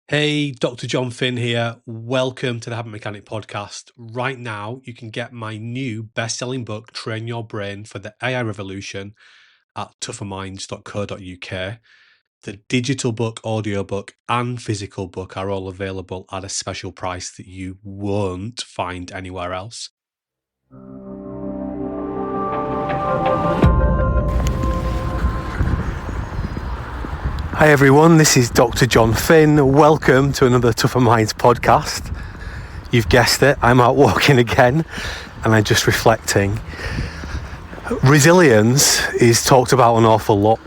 Hey, Dr. Jon Finn here. Welcome to the Habit Mechanic podcast. Right now, you can get my new best-selling book, Train Your Brain for the AI Revolution, at tougherminds.co.uk. The digital book, audiobook, and physical book are all available at a special price that you won't find anywhere else. Hi everyone, this is Dr. Jon Finn. Welcome to another Tougher Minds podcast. You've guessed it, I'm out walking again and I'm just reflecting. Resilience is talked about an awful lot,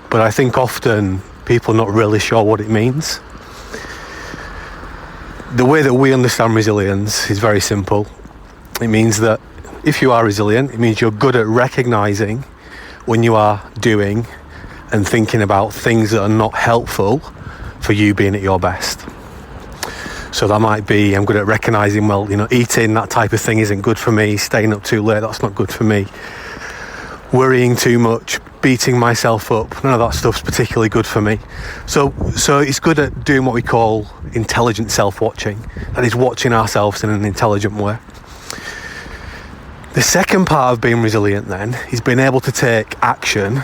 but I think often people are not really sure what it means. The way that we understand resilience is very simple. It means that if you are resilient, it means you're good at recognizing when you are doing and thinking about things that are not helpful for you being at your best. So that might be, I'm good at recognising, eating that type of thing isn't good for me, staying up too late, that's not good for me, worrying too much, beating myself up, none of that stuff's particularly good for me. So it's good at doing what we call intelligent self-watching, that is watching ourselves in an intelligent way. The second part of being resilient then is being able to take action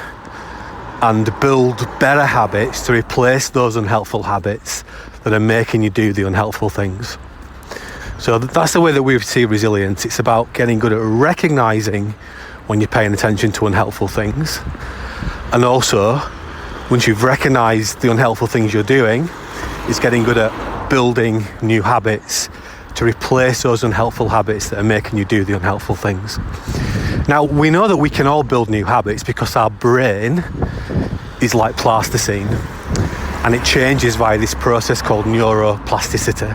and build better habits to replace those unhelpful habits that are making you do the unhelpful things. So that's the way that we see resilience. It's about getting good at recognising when you're paying attention to unhelpful things, and also once you've recognised the unhelpful things you're doing, it's getting good at building new habits to replace those unhelpful habits that are making you do the unhelpful things. Now, we know that we can all build new habits because our brain is like plasticine and it changes via this process called neuroplasticity.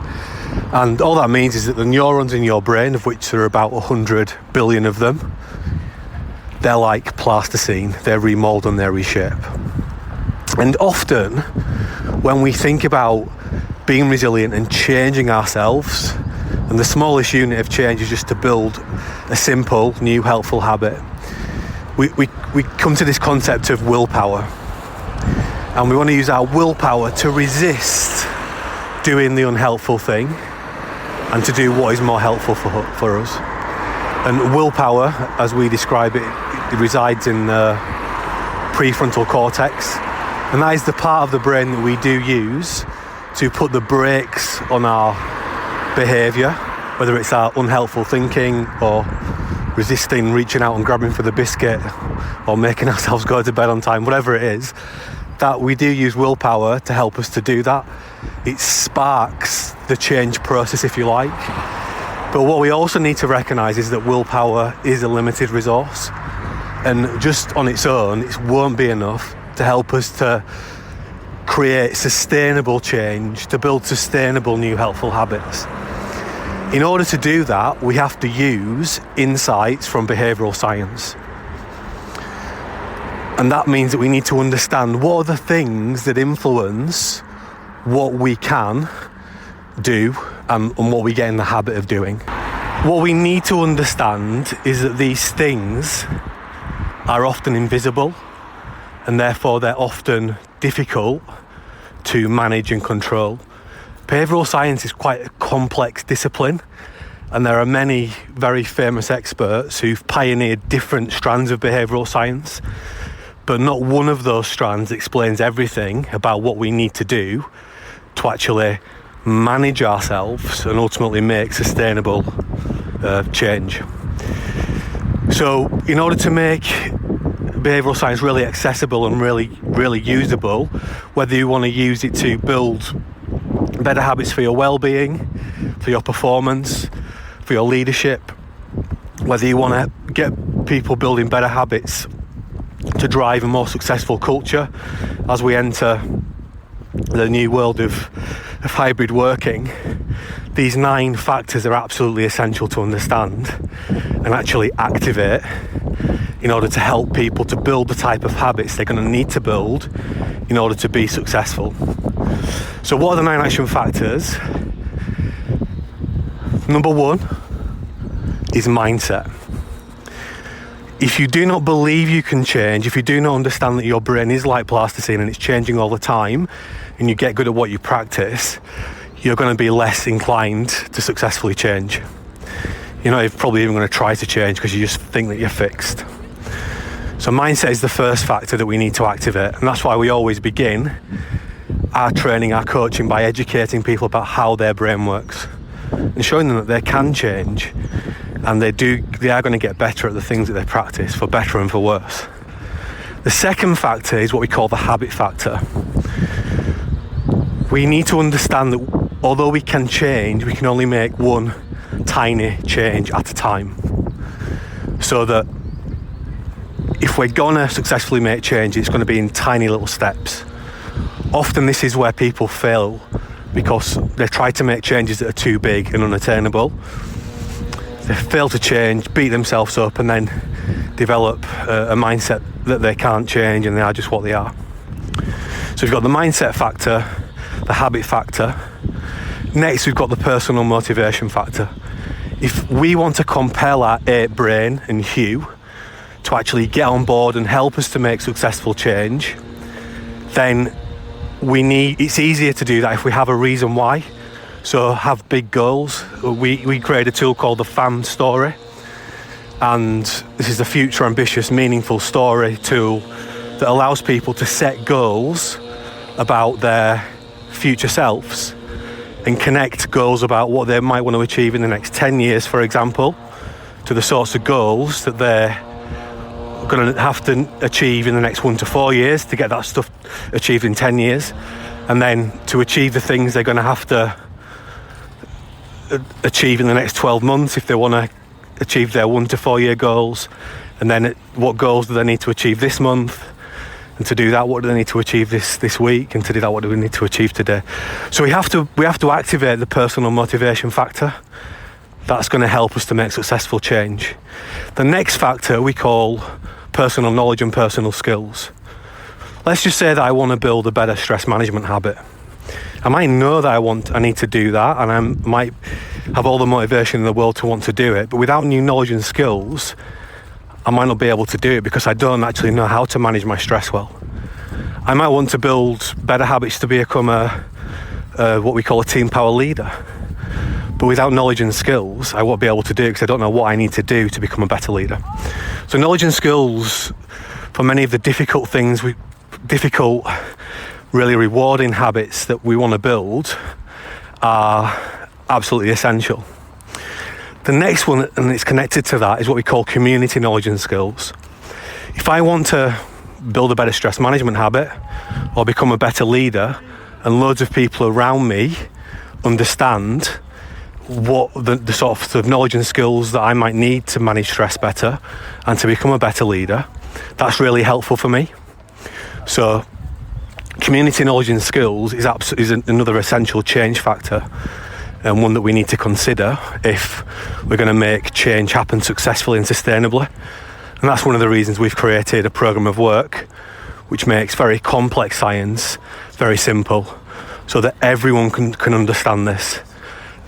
And all that means is that the neurons in your brain, of which there are about 100 billion of them, they're like plasticine, they remold and they reshape. And often when we think about being resilient and changing ourselves, and the smallest unit of change is just to build a simple, new, helpful habit, we come to this concept of willpower. And we want to use our willpower to resist doing the unhelpful thing and to do what is more helpful for us. And willpower, as we describe it, it resides in the prefrontal cortex. And that is the part of the brain that we do use to put the brakes on our behaviour, whether it's our unhelpful thinking or resisting reaching out and grabbing for the biscuit or making ourselves go to bed on time, whatever it is, that we do use willpower to help us to do that. It sparks the change process, if you like. But what we also need to recognise is that willpower is a limited resource, and just on its own it won't be enough to help us to create sustainable change, to build sustainable new helpful habits. In order to do that, we have to use insights from behavioural science. And that means that we need to understand what are the things that influence what we can do and what we get in the habit of doing. What we need to understand is that these things are often invisible, and therefore they're often difficult to manage and control. Behavioural science is quite a complex discipline, and there are many very famous experts who've pioneered different strands of behavioural science, but not one of those strands explains everything about what we need to do to actually manage ourselves and ultimately make sustainable change. So in order to make behavioural science really accessible and really usable, whether you want to use it to build better habits for your well-being, for your performance, for your leadership, whether you want to get people building better habits to drive a more successful culture as we enter the new world of hybrid working, these 9 factors are absolutely essential to understand and actually activate in order to help people to build the type of habits they're going to need to build in order to be successful. So what are the 9 action factors? Number 1 is mindset. If you do not believe you can change, if you do not understand that your brain is like plasticine and it's changing all the time, and you get good at what you practice, you're going to be less inclined to successfully change. You're not probably even going to try to change because you just think that you're fixed. So mindset is the first factor that we need to activate, and that's why we always begin our training, our coaching, by educating people about how their brain works and showing them that they can change, and they are going to get better at the things that they practice, for better and for worse. The second factor is what we call the habit factor. We need to understand that although we can change, we can only make one tiny change at a time. So that if we're gonna successfully make change, it's going to be in tiny little steps. Often this is where people fail, because they try to make changes that are too big and unattainable. They fail to change, beat themselves up, and then develop a mindset that they can't change and they are just what they are. So we've got the mindset factor, the habit factor. Next, we've got the personal motivation factor. If we want to compel our ape brain and Hugh to actually get on board and help us to make successful change, then it's easier to do that if we have a reason why. So have big goals. We create a tool called the FAM story, and this is the future ambitious meaningful story tool that allows people to set goals about their future selves and connect goals about what they might want to achieve in the next 10 years, for example, to the sorts of goals that they're going to have to achieve in the next 1 to 4 years to get that stuff achieved in 10 years, and then to achieve the things they're going to have to achieve in the next 12 months if they want to achieve their 1 to 4 year goals, and then what goals do they need to achieve this month, and to do that what do they need to achieve this week, and to do that what do we need to achieve today. So we have to activate the personal motivation factor. That's going to help us to make successful change. The next factor we call personal knowledge and personal skills. Let's just say that I want to build a better stress management habit. I might know that I need to do that, and I might have all the motivation in the world to want to do it, but without new knowledge and skills, I might not be able to do it because I don't actually know how to manage my stress well. I might want to build better habits to become what we call a team power leader, but without knowledge and skills, I won't be able to do it because I don't know what I need to do to become a better leader. So knowledge and skills for many of the difficult things, really rewarding habits that we want to build are absolutely essential. The next one, and it's connected to that, is what we call community knowledge and skills. If I want to build a better stress management habit or become a better leader, and loads of people around me understand what the sort of knowledge and skills that I might need to manage stress better and to become a better leader, that's really helpful for me. So community knowledge and skills is another essential change factor, and one that we need to consider if we're going to make change happen successfully and sustainably. And that's one of the reasons we've created a program of work which makes very complex science very simple, so that everyone can understand this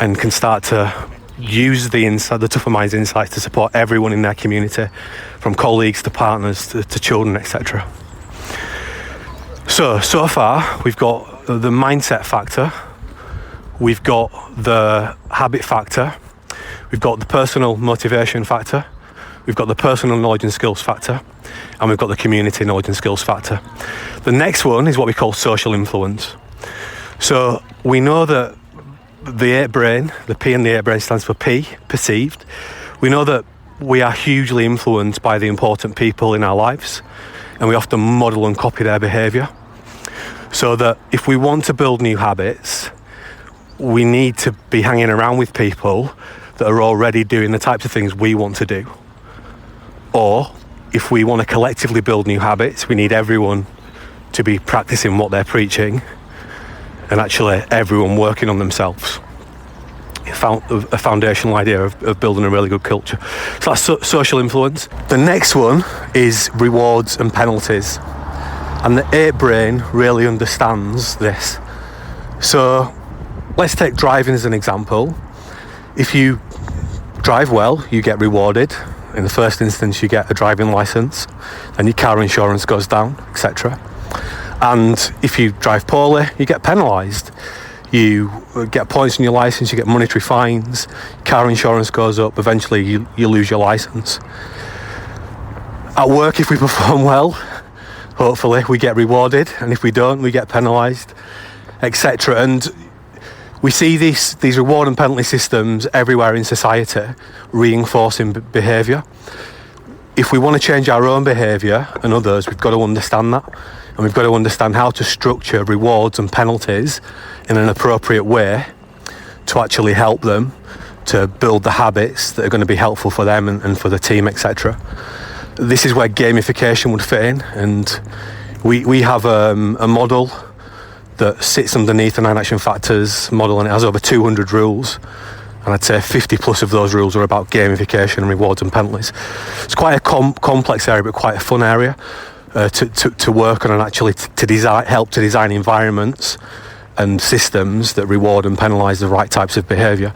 and can start to use the Tougher Minds insights to support everyone in their community, from colleagues to partners to children, etc. So far we've got the mindset factor, we've got the habit factor, we've got the personal motivation factor, we've got the personal knowledge and skills factor, and we've got the community knowledge and skills factor. The next one is what we call social influence. So we know that the ape brain, the P in the ape brain stands for P, perceived. We know that we are hugely influenced by the important people in our lives, and we often model and copy their behaviour. So that if we want to build new habits, we need to be hanging around with people that are already doing the types of things we want to do. Or if we want to collectively build new habits, we need everyone to be practicing what they're preaching, and actually everyone working on themselves. A foundational idea of building a really good culture. So that's social influence. The next one is rewards and penalties. And the ape brain really understands this. So let's take driving as an example. If you drive well, you get rewarded. In the first instance, you get a driving license, and your car insurance goes down, etc. And if you drive poorly, you get penalised. You get points on your licence, you get monetary fines, car insurance goes up, eventually you lose your licence. At work, if we perform well, hopefully we get rewarded, and if we don't, we get penalised, etc. And we see these reward and penalty systems everywhere in society, reinforcing behaviour. If we want to change our own behaviour and others, we've got to understand that, and we've got to understand how to structure rewards and penalties in an appropriate way to actually help them to build the habits that are going to be helpful for them and for the team, etc. This is where gamification would fit in, and we have a model that sits underneath the 9 action factors model, and it has over 200 rules, and I'd say 50 plus of those rules are about gamification and rewards and penalties. It's quite a complex area, but quite a fun area to work on, and actually to help to design environments and systems that reward and penalise the right types of behaviour.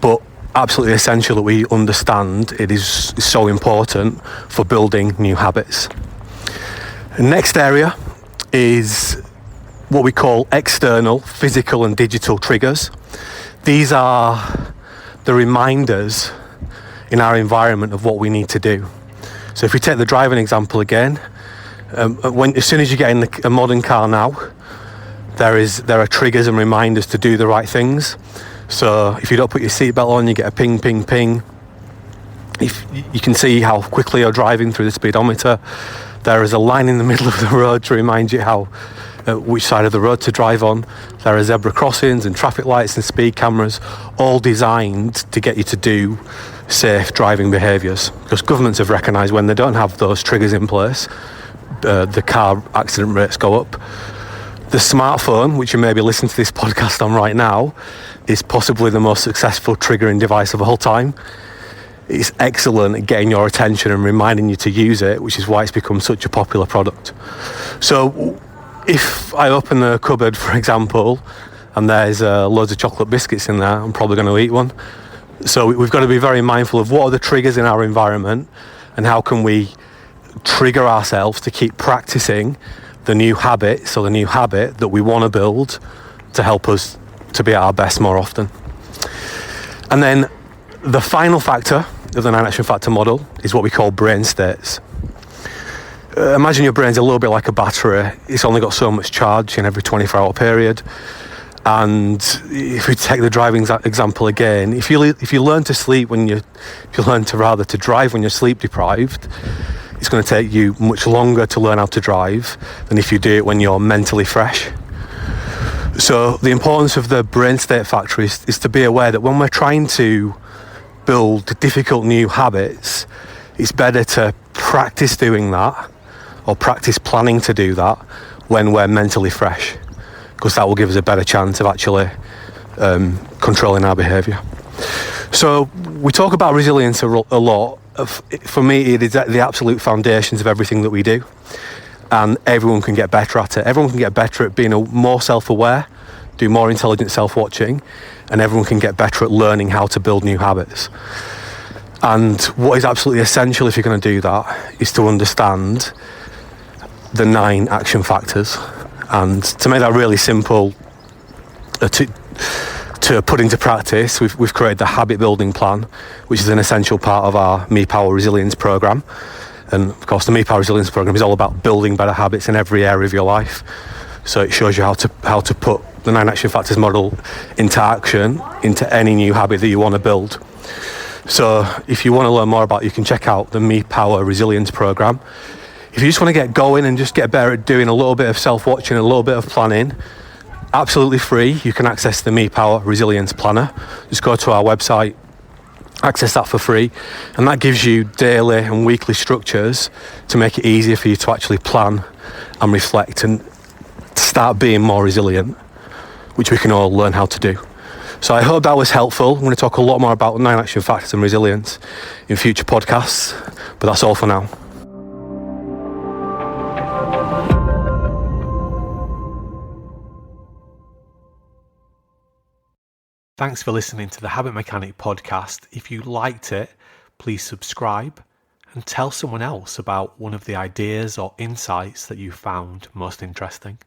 But absolutely essential that we understand it is so important for building new habits. The next area is what we call external, physical and digital triggers. These are the reminders in our environment of what we need to do. So if we take the driving example again, as soon as you get in a modern car now, there are triggers and reminders to do the right things. So if you don't put your seatbelt on, you get a ping, ping, ping. If you can see how quickly you're driving through the speedometer, there is a line in the middle of the road to remind you which side of the road to drive on. There are zebra crossings and traffic lights and speed cameras, all designed to get you to do safe driving behaviours. Because governments have recognised when they don't have those triggers in place, the car accident rates go up. The smartphone, which you may be listening to this podcast on right now, is possibly the most successful triggering device of all time. It's excellent at getting your attention and reminding you to use it, which is why it's become such a popular product. So if I open the cupboard, for example, and there's loads of chocolate biscuits in there, I'm probably going to eat one. So we've got to be very mindful of what are the triggers in our environment and how can we trigger ourselves to keep practicing the new habits or the new habit that we want to build to help us to be at our best more often. And then the final factor of the 9 action factor model is what we call brain states. Imagine your brain's a little bit like a battery. It's only got so much charge in every 24-hour period. And if we take the driving example again, if you learn to sleep if you learn to drive when you're sleep deprived, it's going to take you much longer to learn how to drive than if you do it when you're mentally fresh. So the importance of the brain state factor is to be aware that when we're trying to build difficult new habits, it's better to practice doing that or practice planning to do that when we're mentally fresh, because that will give us a better chance of actually controlling our behaviour. So we talk about resilience a lot. For me, it is the absolute foundations of everything that we do, and everyone can get better at it. Everyone can get better at being more self-aware, do more intelligent self-watching, and everyone can get better at learning how to build new habits. And what is absolutely essential if you're going to do that is to understand the 9 action factors. And to make that really simple to put into practice, we've created the habit building plan, which is an essential part of our Me Power Resilience program. And of course, the Me Power Resilience program is all about building better habits in every area of your life. So it shows you how to put the 9 action factors model into action into any new habit that you want to build. So if you want to learn more about it, you can check out the Me Power Resilience program. If you just want to get going and just get better at doing a little bit of self-watching and a little bit of planning, absolutely free, you can access the Me Power Resilience Planner. Just go to our website, access that for free, and that gives you daily and weekly structures to make it easier for you to actually plan and reflect and start being more resilient, which we can all learn how to do. So I hope that was helpful. I'm going to talk a lot more about 9 action factors and resilience in future podcasts, but that's all for now. Thanks for listening to the Habit Mechanic podcast. If you liked it, please subscribe and tell someone else about one of the ideas or insights that you found most interesting.